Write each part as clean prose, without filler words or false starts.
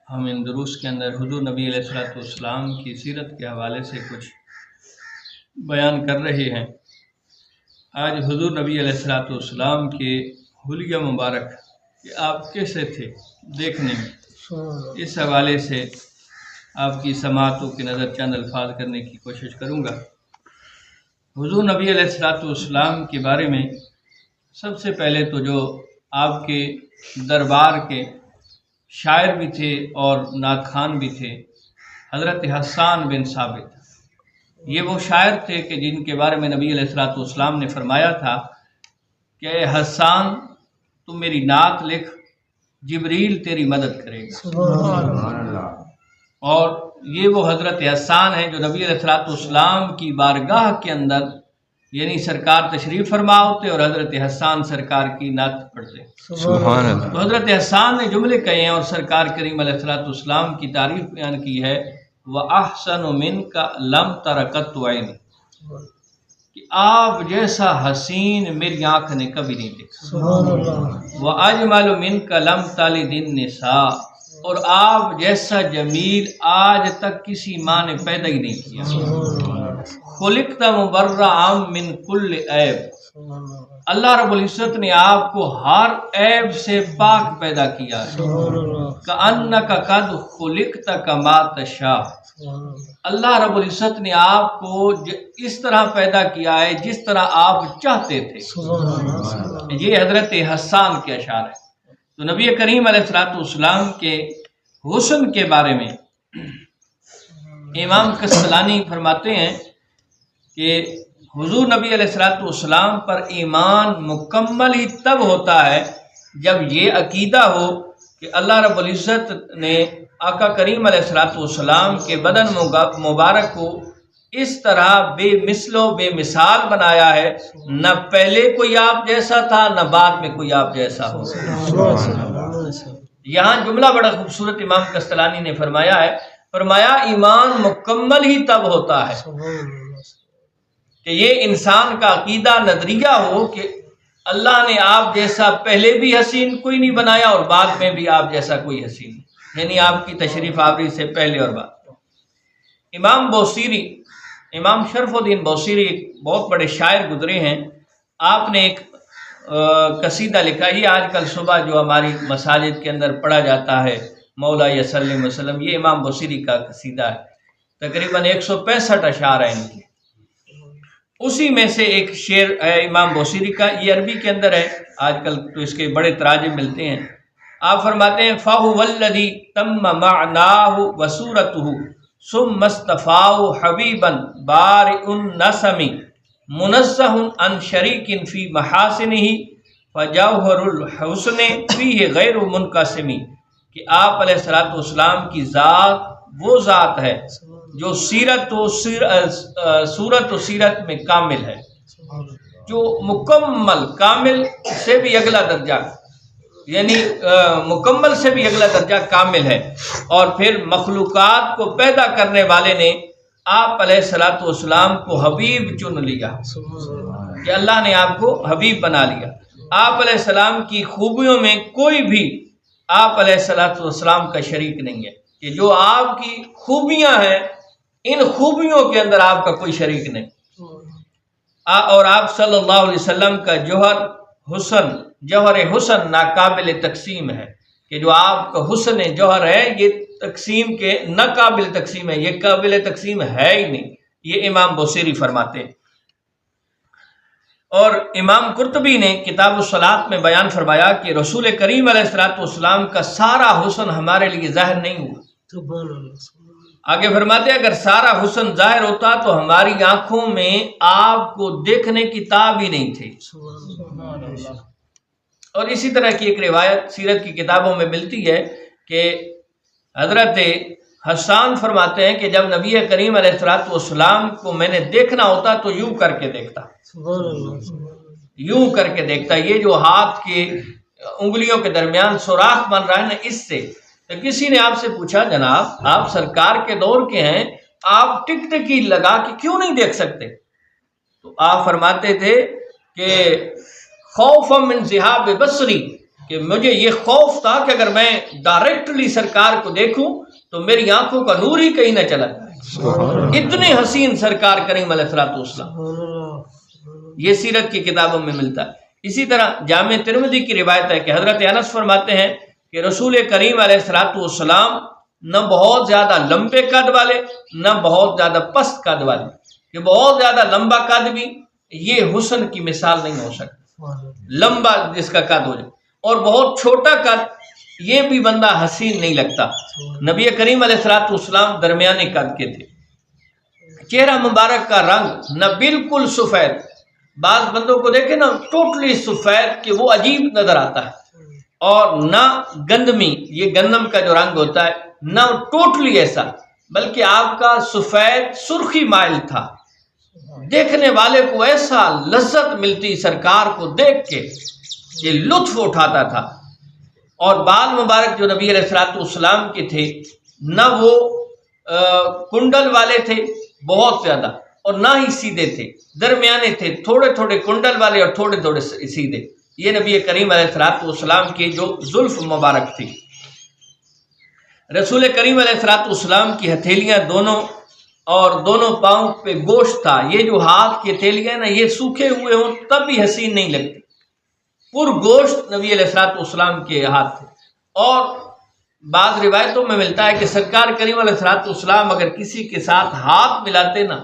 ہم ان دروس کے اندر حضور نبی علیہ الصلوۃ والسلام کی سیرت کے حوالے سے کچھ بیان کر رہے ہیں۔ آج حضور نبی علیہ الصلوۃ والسلام کے حلیہ مبارک کہ آپ کیسے تھے دیکھنے میں، اس حوالے سے آپ کی سماعتوں کی نظر چند الفاظ کرنے کی کوشش کروں گا۔ حضور نبی علیہ الصلوۃ والسلام کے بارے میں سب سے پہلے تو جو آپ کے دربار کے شاعر بھی تھے اور نعت خوان بھی تھے، حضرت حسان بن ثابت، یہ وہ شاعر تھے کہ جن کے بارے میں نبی علیہ الصلوۃ والسلام نے فرمایا تھا کہ اے حسان تم میری نعت لکھ، جبریل تیری مدد کرے گا۔ اور یہ وہ حضرت حسان ہیں جو نبی علیہ الصلوۃ والسلام کی بارگاہ کے اندر یعنی سرکار تشریف فرما ہوتے اور حضرت حسان سرکار کی نعت پڑھتے۔ سبحان اللہ۔ تو حضرت حسان نے جملے کہے ہیں اور سرکار کریم علیہ الصلوۃ والسلام کی تعریف بیان کی ہے، وَأَحْسَنُ مِنْكَ لَمْ تَرَ قَطُّ عَيْنِ، کہ آپ جیسا حسین میری آنکھ نے کبھی نہیں دیکھا۔ وَأَجْمَلُ مِنْكَ لَمْ تَلِدِ النِّسَاء، اور آپ جیسا جمیل آج تک کسی ماں نے پیدا ہی نہیں کیا۔ خلقت مبرأ من کل عیب، اللہ رب العزت نے آپ کو ہر عیب سے پاک پیدا کیا ہے۔ کأنک قد خلقت کما تشاء، اللہ رب العزت نے آپ کو اس طرح پیدا کیا ہے جس طرح آپ چاہتے تھے۔ یہ حضرت حسان کے اشعار ہیں۔ تو نبی کریم علیہ الصلوۃ والسلام کے حسن کے بارے میں امام کسلانی فرماتے ہیں کہ حضور نبی علیہ الصلوۃ والسلام پر ایمان مکمل ہی تب ہوتا ہے جب یہ عقیدہ ہو کہ اللہ رب العزت نے آقا کریم علیہ الصلوۃ والسلام کے بدن مبارک کو اس طرح بے مثل و بے مثال بنایا ہے، نہ پہلے کوئی آپ جیسا تھا نہ بعد میں کوئی آپ جیسا ہو۔ یہاں جملہ بڑا خوبصورت امام کستلانی نے فرمایا ہے، فرمایا ایمان مکمل ہی تب ہوتا ہے کہ یہ انسان کا عقیدہ نظریہ ہو کہ اللہ نے آپ جیسا پہلے بھی حسین کوئی نہیں بنایا اور بعد میں بھی آپ جیسا کوئی حسین نہیں، یعنی آپ کی تشریف آوری سے پہلے اور بعد۔ امام بوصیری، امام شرف الدین بوصیری ایک بہت بڑے شاعر گزرے ہیں، آپ نے ایک قصیدہ لکھا، یہ آج کل صبح جو ہماری مساجد کے اندر پڑھا جاتا ہے، مولا یسلم وسلم، یہ امام بوصیری کا قصیدہ ہے، تقریباً 165 اشعار ہیں ان کے۔ اسی میں سے ایک شعر ہے امام بوصیری کا، یہ عربی کے اندر ہے، آج کل تو اس کے بڑے تراجم ملتے ہیں۔ آپ فرماتے ہیں فَهُوَ الَّذِي تَمَّ مَعْنَاهُ وَصُورَتُهُ ثُمَّ اسْتَفَاهُ حَبِيبًا بَارِئُ النَّسَمِ مُنَزَّهٌ عَنْ شَرِيكٍ فِي مَحَاسِنِهِ فَجَوْهَرُ الْحُسْنِ فِيهِ غَيْرُ مُنْقَسِمِ، کہ آپ علیہ الصلوۃ والسلام کی ذات وہ ذات ہے جو صورت و سیرت میں کامل ہے، جو مکمل کامل سے بھی اگلا درجہ یعنی مکمل سے بھی اگلا درجہ کامل ہے۔ اور پھر مخلوقات کو پیدا کرنے والے نے آپ علیہ الصلوۃ والسلام کو حبیب چن لیا، کہ اللہ نے آپ کو حبیب بنا لیا۔ آپ علیہ السلام کی خوبیوں میں کوئی بھی آپ علیہ الصلوۃ والسلام کا شریک نہیں ہے، کہ جو آپ کی خوبیاں ہیں ان خوبیوں کے اندر آپ کا کوئی شریک نہیں۔ اور آپ صلی اللہ علیہ وسلم کا جوہر حسن ناقابل تقسیم ہے، کہ جو آپ کا حسن جوہر ہے یہ تقسیم کے ناقابل تقسیم ہے، یہ قابل تقسیم ہے ہی نہیں، یہ امام بوصیری فرماتے ہیں۔ اور امام قرطبی نے کتاب الصلاۃ میں بیان فرمایا کہ رسول کریم علیہ الصلوۃ والسلام کا سارا حسن ہمارے لیے ظاہر نہیں ہوا۔ آگے فرماتے ہیں اگر سارا حسن ظاہر ہوتا تو ہماری آنکھوں میں آپ کو دیکھنے کی تاب ہی نہیں تھی۔ اور اسی طرح کی ایک روایت سیرت کی کتابوں میں ملتی ہے کہ حضرت حسان فرماتے ہیں کہ جب نبی کریم علیہ الصلوۃ والسلام کو میں نے دیکھنا ہوتا تو یوں کر کے دیکھتا، یوں کر کے دیکھتا، یہ جو ہاتھ کے انگلیوں کے درمیان سوراخ بن رہا ہے نا، اس سے۔ تو کسی نے آپ سے پوچھا جناب آپ سرکار کے دور کے ہیں، آپ ٹکٹکی لگا کے کیوں نہیں دیکھ سکتے؟ تو آپ فرماتے تھے کہ خوفا من ذہاب بصری، کہ مجھے یہ خوف تھا کہ اگر میں ڈائریکٹلی سرکار کو دیکھوں تو میری آنکھوں کا نور ہی کہیں نہ چلا جائے، اتنے حسین سرکار کریم علیہ الصلوۃ والسلام۔ یہ سیرت کی کتابوں میں ملتا ہے۔ اسی طرح جامع ترمذی کی روایت ہے کہ حضرت انس فرماتے ہیں کہ رسول کریم علیہ الصلوۃ والسلام نہ بہت زیادہ لمبے قد والے نہ بہت زیادہ پست قد والے، کہ بہت زیادہ لمبا قد بھی یہ حسن کی مثال نہیں ہو سکتا، لمبا جس کا قد ہو جائے، اور بہت چھوٹا قد یہ بھی بندہ حسین نہیں لگتا۔ نبی کریم علیہ الصلوۃ والسلام درمیانے قد کے تھے، چہرہ مبارک کا رنگ نہ بالکل سفید، بعض بندوں کو دیکھیں نا ٹوٹلی سفید کہ وہ عجیب نظر آتا ہے، اور نہ گندمی، یہ گندم کا جو رنگ ہوتا ہے، نہ ٹوٹلی ایسا، بلکہ آپ کا سفید سرخی مائل تھا، دیکھنے والے کو ایسا لذت ملتی سرکار کو دیکھ کے کہ لطف اٹھاتا تھا۔ اور بال مبارک جو نبی علیہ الصلوۃ والسلام کے تھے نہ وہ کنڈل والے تھے بہت زیادہ، اور نہ ہی سیدھے تھے، درمیانے تھے، تھوڑے تھوڑے کنڈل والے اور تھوڑے تھوڑے سیدھے۔ یہ نبی کریم علیہ الصلوۃ والسلام کی جو زلف مبارک تھی۔ رسول کریم علیہ الصلوۃ والسلام کی ہتھیلیاں دونوں اور دونوں پاؤں پہ گوشت تھا، یہ جو ہاتھ کی ہتھیلیاں ہیں نا یہ سوکھے ہوئے ہوں تب بھی حسین نہیں لگتی، پر گوشت نبی علیہ الصلوۃ والسلام کے ہاتھ تھے۔ اور بعض روایتوں میں ملتا ہے کہ سرکار کریم علیہ الصلوۃ والسلام اگر کسی کے ساتھ ہاتھ ملاتے نا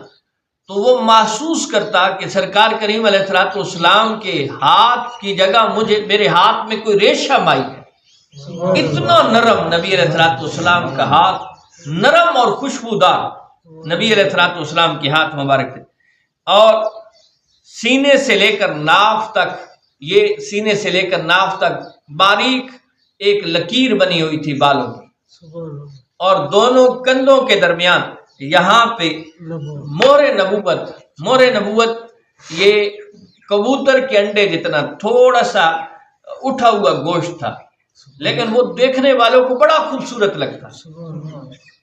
تو وہ محسوس کرتا کہ سرکار کریم علیہ الصلوۃ والسلام کے ہاتھ کی جگہ میرے ہاتھ میں کوئی ریشہ مائی ہے، اتنا نرم نبی علیہ الصلوۃ والسلام کا ہاتھ، نرم اور خوشبودار نبی علیہ الصلوۃ والسلام کے ہاتھ مبارک تھے۔ اور سینے سے لے کر ناف تک، یہ سینے سے لے کر ناف تک باریک ایک لکیر بنی ہوئی تھی بالوں کی، اور دونوں کندھوں کے درمیان یہاں پہ مہر نبوت یہ کبوتر کے انڈے جتنا تھوڑا سا اٹھا ہوا گوشت تھا، لیکن وہ دیکھنے والوں کو بڑا خوبصورت لگتا۔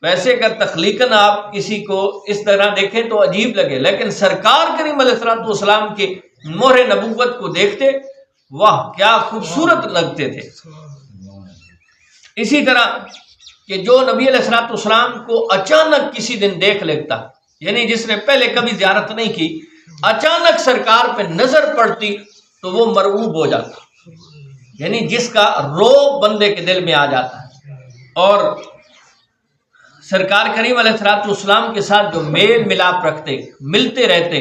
ویسے اگر تخلیقاً آپ کسی کو اس طرح دیکھیں تو عجیب لگے، لیکن سرکار کریم علیہ الصلوۃ والسلام کے مہر نبوت کو دیکھتے واہ کیا خوبصورت لگتے تھے۔ اسی طرح کہ جو نبی علیہ الصلوۃ والسلام کو اچانک کسی دن دیکھ لیتا، یعنی جس نے پہلے کبھی زیارت نہیں کی، اچانک سرکار پہ نظر پڑتی تو وہ مرعوب ہو جاتا، یعنی جس کا روب بندے کے دل میں آ جاتا ہے۔ اور سرکار کریم علیہ الصلوۃ والسلام کے ساتھ جو میل ملاپ رکھتے، ملتے رہتے،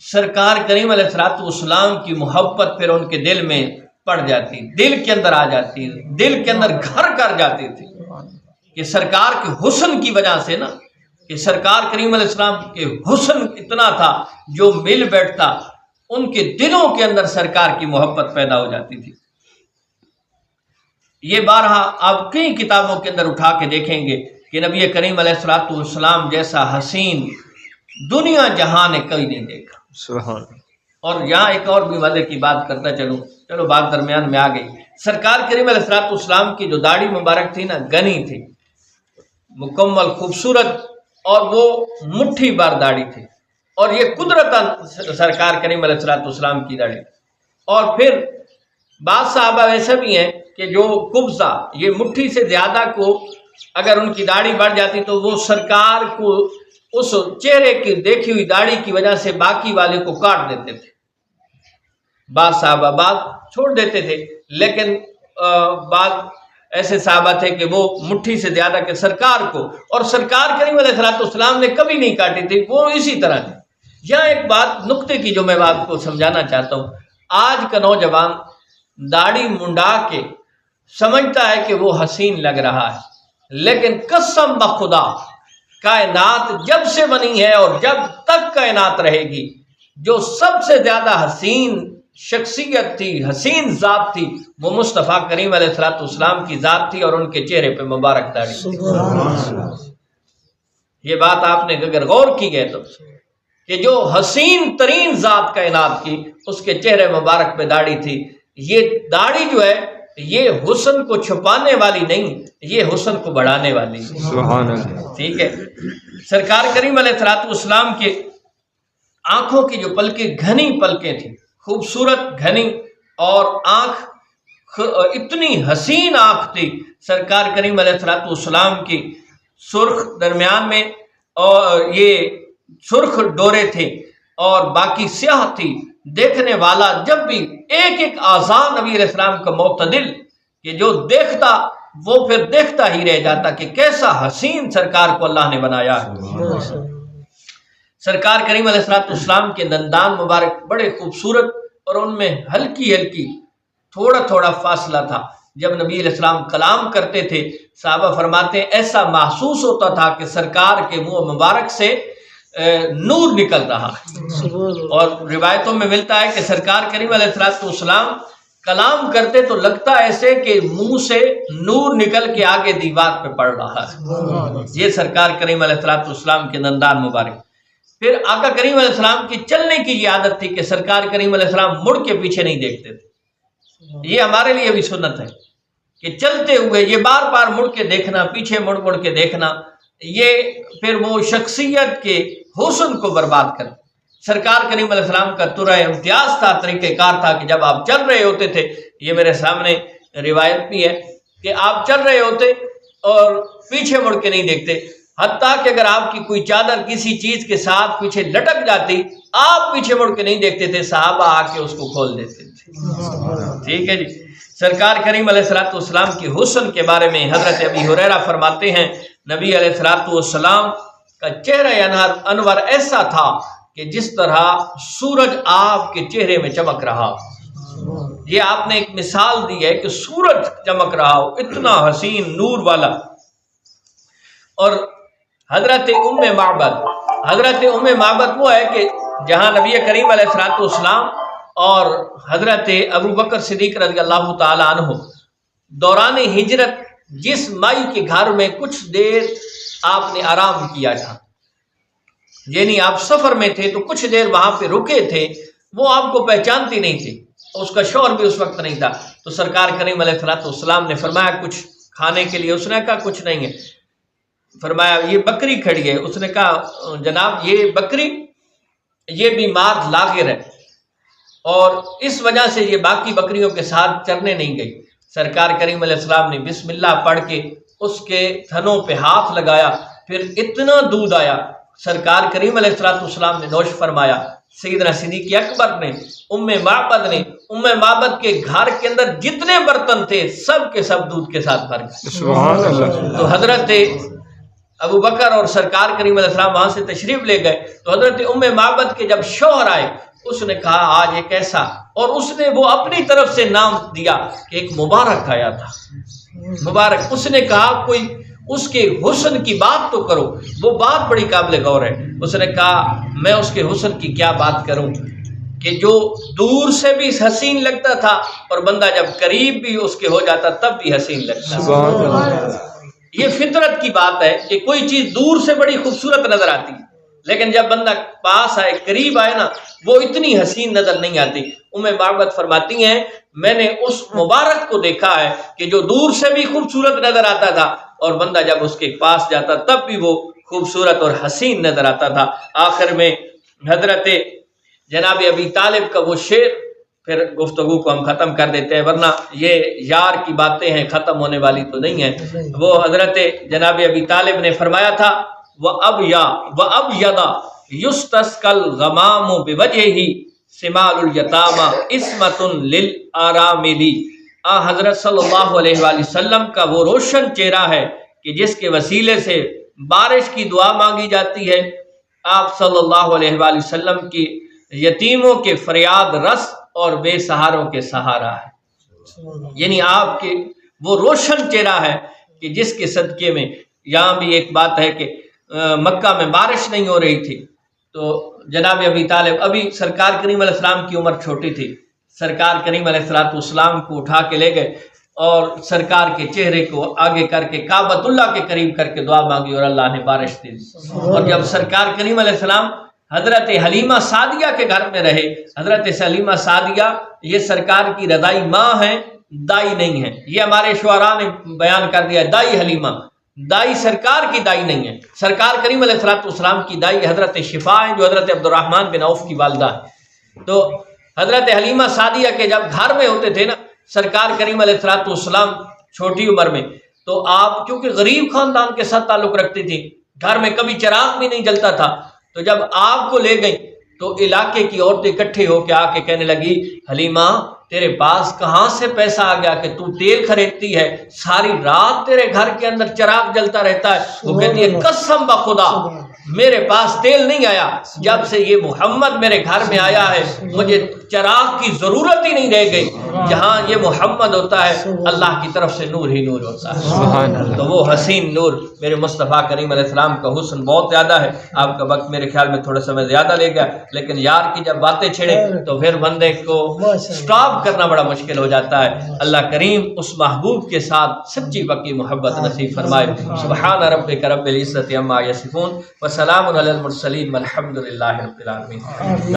سرکار کریم علیہ الصلوۃ والسلام کی محبت پھر ان کے دل میں پڑ جاتی، دل کے اندر آ جاتی، دل کے اندر گھر کر جاتی تھی، کہ سرکار کے حسن کی وجہ سے نا، کہ سرکار کریم علیہ السلام کے حسن اتنا تھا جو مل بیٹھتا ان کے دلوں کے اندر سرکار کی محبت پیدا ہو جاتی تھی۔ یہ بارہا آپ کئی کتابوں کے اندر اٹھا کے دیکھیں گے کہ نبی کریم علیہ الصلوۃ والسلام جیسا حسین دنیا جہاں نے کبھی نہیں دیکھا۔ سبحان۔ اور یہاں ایک اور بھی واضح کی بات کرتا چلو بات درمیان میں آ گئی۔ سرکار کریم علیہ الصلوۃ والسلام کی جو داڑھی مبارک تھی نا گنی تھی، مکمل خوبصورت، اور وہ مٹھی بار داڑھی تھی، اور یہ قدرتاً سرکار کریم علیہ الصلوۃ والسلام کی داڑھی۔ اور پھر بعض صحابہ ایسے بھی ہیں کہ جو قبضہ، یہ مٹھی سے زیادہ کو اگر ان کی داڑھی بڑھ جاتی تو وہ سرکار کو اس چہرے کی دیکھی ہوئی داڑھی کی وجہ سے باقی والے کو کاٹ دیتے تھے۔ بعض صحابہ بعض چھوڑ دیتے تھے، لیکن بعض ایسے صحابہ تھے کہ وہ مٹھی سے زیادہ کہ سرکار کو، اور سرکار کریم علیہ الصلوۃ والسلام نے کبھی نہیں کاٹی تھی، وہ اسی طرح تھے۔ یہاں ایک بات نقطے کی جو میں آپ کو سمجھانا چاہتا ہوں، آج کا نوجوان داڑھی منڈا کے سمجھتا ہے کہ وہ حسین لگ رہا ہے، لیکن قسم بخدا کائنات جب سے بنی ہے اور جب تک کائنات رہے گی، جو سب سے زیادہ حسین شخصیت تھی، حسین ذات تھی، وہ مصطفیٰ کریم علیہ الصلوۃ والسلام کی ذات تھی، اور ان کے چہرے پہ مبارک داڑھی تھی۔ یہ بات آپ نے اگر غور کی گئے تو کہ جو حسین ترین ذات کائنات کی، اس کے چہرے مبارک پہ داڑھی تھی۔ یہ داڑھی جو ہے یہ حسن کو چھپانے والی نہیں، یہ حسن کو بڑھانے والی۔ سبحان اللہ۔ ٹھیک ہے۔ سرکار کریم علیہ الصلوۃ والسلام کے آنکھوں کی جو پلکیں، گھنی پلکیں تھیں، خوبصورت گھنی، اور آنکھ اتنی حسین آنکھ تھی سرکار کریم علیہ السلام کی، سرخ درمیان میں اور یہ سرخ ڈورے تھے اور باقی سیاہ تھی، دیکھنے والا جب بھی ایک ایک اعضاء نبی علیہ السلام کا معتدل کہ جو دیکھتا وہ پھر دیکھتا ہی رہ جاتا کہ کیسا حسین سرکار کو اللہ نے بنایا ہے۔ سرکار کریم علیہ السلام کے دندان مبارک بڑے خوبصورت اور ان میں ہلکی ہلکی تھوڑا تھوڑا فاصلہ تھا۔ جب نبی علیہ السلام کلام کرتے تھے صحابہ فرماتے ہیں ایسا محسوس ہوتا تھا کہ سرکار کے منہ مبارک سے نور نکل رہا ہے۔ اور روایتوں میں ملتا ہے کہ سرکار کریم علیہ السلام کلام کرتے تو لگتا ایسے کہ منہ سے نور نکل کے آگے دیوار پہ پڑ رہا ہے۔ یہ سرکار کریم علیہ السلام کے دندان مبارک۔ پھر آقا کریم علیہ السلام کی چلنے کی یہ عادت تھی کہ سرکار کریم علیہ السلام مڑ کے پیچھے نہیں دیکھتے تھے۔ یہ ہمارے لیے بھی سنت ہے کہ چلتے ہوئے یہ بار بار مڑ کے دیکھنا، پیچھے مڑ مڑ کے دیکھنا، یہ پھر وہ شخصیت کے حسن کو برباد کر۔ سرکار کریم علیہ السلام کا طرح امتیاز تھا، طریقہ کار تھا کہ جب آپ چل رہے ہوتے تھے، یہ میرے سامنے روایت بھی ہے کہ آپ چل رہے ہوتے اور پیچھے مڑ کے نہیں دیکھتے، حتیٰ کہ اگر آپ کی کوئی چادر کسی چیز کے ساتھ پیچھے لٹک جاتی، آپ پیچھے مڑ کے نہیں دیکھتے تھے، صحابہ آ کے اس کو کھول دیتے تھے۔ ٹھیک ہے جی۔ سرکار کریم علیہ السلام کی حسن کے بارے میں حضرت ابی ہریرہ فرماتے ہیں نبی علیہ السلام کا چہرہ انور ایسا تھا کہ جس طرح سورج آپ کے چہرے میں چمک رہا۔ یہ آپ نے ایک مثال دی ہے کہ سورج چمک رہا ہو، اتنا حسین نور والا۔ اور حضرت ام معبد وہ ہے کہ جہاں نبی کریم علیہ السلام اور حضرت ابو بکر صدیق رضی اللہ تعالی عنہ دوران ہجرت جس مائی کے گھر میں کچھ دیر آپ نے آرام کیا تھا، یعنی آپ سفر میں تھے تو کچھ دیر وہاں پہ رکے تھے، وہ آپ کو پہچانتی نہیں تھی، اس کا شوہر بھی اس وقت نہیں تھا، تو سرکار کریم علیہ السلام نے فرمایا کچھ کھانے کے لیے؟ اس نے کہا کچھ نہیں ہے۔ فرمایا یہ بکری کھڑی ہے۔ اس نے کہا جناب یہ بکری یہ بیمار لاغر ہے اور اس وجہ سے یہ باقی بکریوں کے ساتھ چرنے نہیں گئی۔ سرکار کریم علیہ السلام نے بسم اللہ پڑھ کے اس کے تھنوں پہ ہاتھ لگایا، پھر اتنا دودھ آیا، سرکار کریم علیہ السلام نے نوش فرمایا۔ سیدنا صدیق اکبر نے ام معبد کے گھر کے اندر جتنے برتن تھے سب کے سب دودھ کے ساتھ بھر گئے۔ سبحان اللہ۔ تو حضرت ابو بکر اور سرکار کریم علیہ السلام وہاں سے تشریف لے گئے تو حضرت ام معبد کے جب شوہر آئے اس نے کہا آج ایک ایسا، اور اس نے وہ اپنی طرف سے نام دیا کہ ایک مبارک آیا تھا، مبارک۔ اس نے کہا کوئی اس کے حسن کی بات تو کرو، وہ بات بڑی قابل غور ہے۔ اس نے کہا میں اس کے حسن کی کیا بات کروں کہ جو دور سے بھی حسین لگتا تھا اور بندہ جب قریب بھی اس کے ہو جاتا تب بھی حسین لگتا تھا۔ یہ فطرت کی بات ہے کہ کوئی چیز دور سے بڑی خوبصورت نظر آتی ہے لیکن جب بندہ پاس آئے قریب آئے نا وہ اتنی حسین نظر نہیں آتی۔ ام معبد فرماتی ہیں میں نے اس مبارک کو دیکھا ہے کہ جو دور سے بھی خوبصورت نظر آتا تھا اور بندہ جب اس کے پاس جاتا تب بھی وہ خوبصورت اور حسین نظر آتا تھا۔ آخر میں حضرت جناب ابی طالب کا وہ شعر، پھر گفتگو کو ہم ختم کر دیتے ہیں ورنہ یہ یار کی باتیں ہیں ختم ہونے والی تو نہیں ہیں۔ وہ حضرت جناب ابی طالب نے فرمایا تھا وَأَبْيَضَ يُسْتَسْقَى الْغَمَامُ بِوَجْهِهِ سِمَالُ الْيَتَامَى عِصْمَةٌ لِلْآرَامِلِ۔ حضرت صلی اللہ علیہ وآلہ وسلم کا وہ روشن چہرہ ہے کہ جس کے وسیلے سے بارش کی دعا مانگی جاتی ہے۔ آپ صلی اللہ علیہ وآلہ وسلم کی یتیموں کے فریاد رس اور بے سہاروں کے سہارا ہے، یعنی آپ کے وہ روشن چہرہ ہے کہ جس کے صدقے میں یہاں بھی ایک بات ہے کہ مکہ میں بارش نہیں ہو رہی تھی تو جناب ابی طالب ابھی سرکار کریم علیہ السلام کی عمر چھوٹی تھی، سرکار کریم علیہ السلام کو اٹھا کے لے گئے اور سرکار کے چہرے کو آگے کر کے کعبۃ اللہ کے قریب کر کے دعا مانگی اور اللہ نے بارش دی۔ اور جب سرکار کریم علیہ السلام حضرت حلیمہ سعدیہ کے گھر میں رہے، حضرت حلیمہ سعدیہ یہ سرکار کی رضائی ماں ہیں، دائی نہیں ہے، یہ ہمارے شعراء نے بیان کر دیا، دائی حلیمہ، دائی سرکار کی دائی نہیں ہے۔ سرکار کریم علیہ السلام کی دائی حضرت شفا ہیں جو حضرت عبد الرحمن بن عوف کی والدہ ہے۔ تو حضرت حلیمہ سعدیہ کے جب گھر میں ہوتے تھے نا سرکار کریم علیہ السلام چھوٹی عمر میں تو آپ کیونکہ غریب خاندان کے ساتھ تعلق رکھتی تھی، گھر میں کبھی چراغ بھی نہیں جلتا تھا، تو جب آپ کو لے گئی تو علاقے کی عورتیں اکٹھے ہو کے آ کے کہنے لگی حلیمہ تیرے پاس کہاں سے پیسہ آ گیا کہ تو تیل خریدتی ہے، ساری رات تیرے گھر کے اندر چراغ جلتا رہتا ہے؟ وہ کہتی ہے قسم بخدا میرے پاس تیل نہیں آیا، جب سے یہ محمد میرے گھر میں آیا ہے مجھے چراغ کی ضرورت ہی نہیں رہ گئی، جہاں یہ محمد ہوتا ہے اللہ کی طرف سے نور ہی نور ہوتا ہے۔ سبحان اللہ۔ تو وہ حسین نور میرے مصطفیٰ کریم علیہ السلام کا حسن بہت زیادہ ہے۔ آپ کا وقت میرے خیال میں تھوڑا سمے زیادہ لے گیا، لیکن یار کی جب باتیں چھڑے تو پھر بندے کو سٹاپ کرنا بڑا مشکل ہو جاتا ہے۔ اللہ کریم اس محبوب کے ساتھ سچی پکی محبت نصیب فرمائے۔ سبحان ربک رب العزت عما یصفون وسلام علی المرسلین والحمد للہ رب العالمین۔